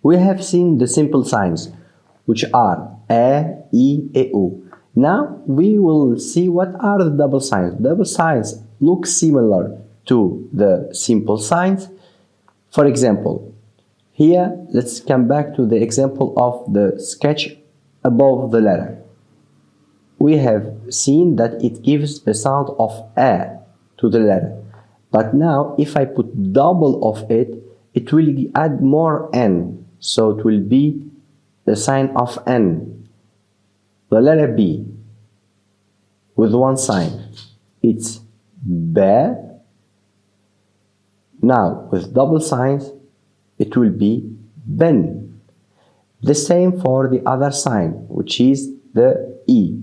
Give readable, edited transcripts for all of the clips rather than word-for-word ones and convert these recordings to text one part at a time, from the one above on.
We have seen the simple signs, which are A, E, E, U. Now we will see what are the double signs. Double signs look similar to the simple signs. For example, here let's come back to the example of the sketch above the letter. We have seen that it gives the sound of A to the letter. But now if I put double of it, it will add more N. So it will be the sign of N. The letter B with one sign. It's B. Now with double signs, it will be Ben. The same for the other sign, which is the E.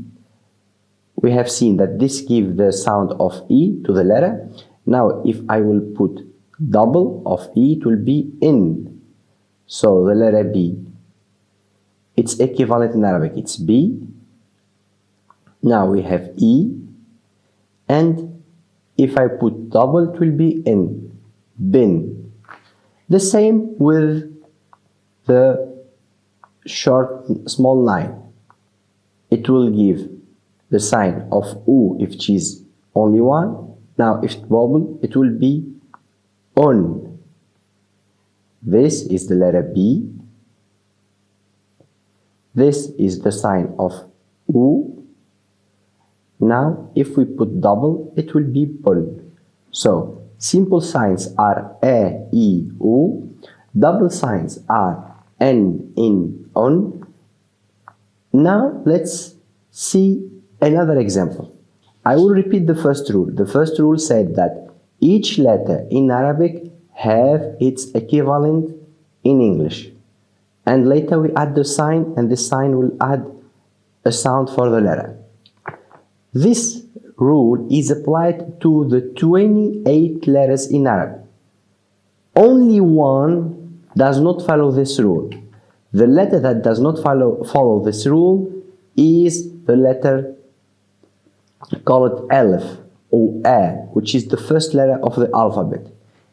We have seen that this gives the sound of E to the letter. Now if I will put double of E, it will be N. So the letter B, its equivalent in Arabic, it's B. Now we have E, and if I put double, it will be N, bin. The same with the short small line. It will give the sign of U if it is only one. Now if double, it will be on. This is the letter B. This is the sign of U. Now if we put double, it will be bun. So simple signs are A, E, U. Double signs are N, in, on. Now let's see another example. I will repeat the first rule. The first rule said that each letter in Arabic have its equivalent in English. And later we add the sign, and the sign will add a sound for the letter. This rule is applied to the 28 letters in Arabic. Only one does not follow this rule. The letter that does not follow this rule is the letter called Alif or A, which is the first letter of the alphabet.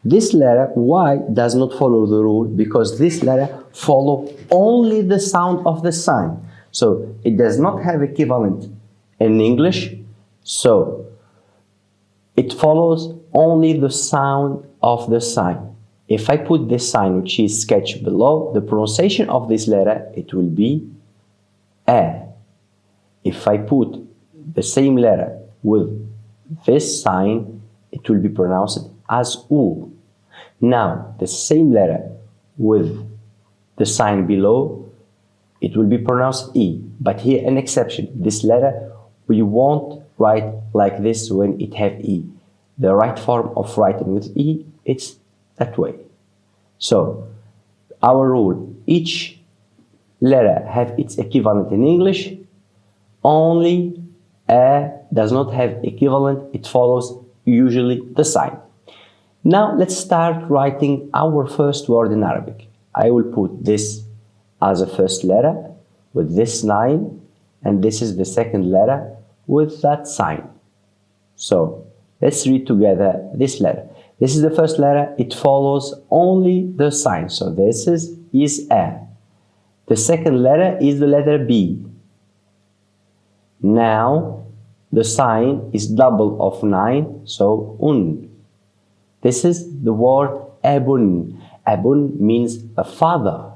This letter, why does not follow the rule? Because this letter follows only the sound of the sign. So it does not have equivalent in English. So it follows only the sound of the sign. If I put this sign, which is sketched below, the pronunciation of this letter, it will be A. If I put the same letter with this sign, it will be pronounced as U. Now, the same letter with the sign below, it will be pronounced E. But here an exception. This letter we won't write like this when it have E. The right form of writing with E, it's that way. So, our rule, each letter have its equivalent in English. Only A does not have equivalent. It follows usually the sign. Now let's start writing our first word in Arabic. I will put this as a first letter with this sign, and this is the second letter with that sign. So let's read together this letter. This is the first letter. It follows only the sign. So this is A. The second letter is the letter B. Now the sign is double of 9, so Un. This is the word Abun. Abun means a father.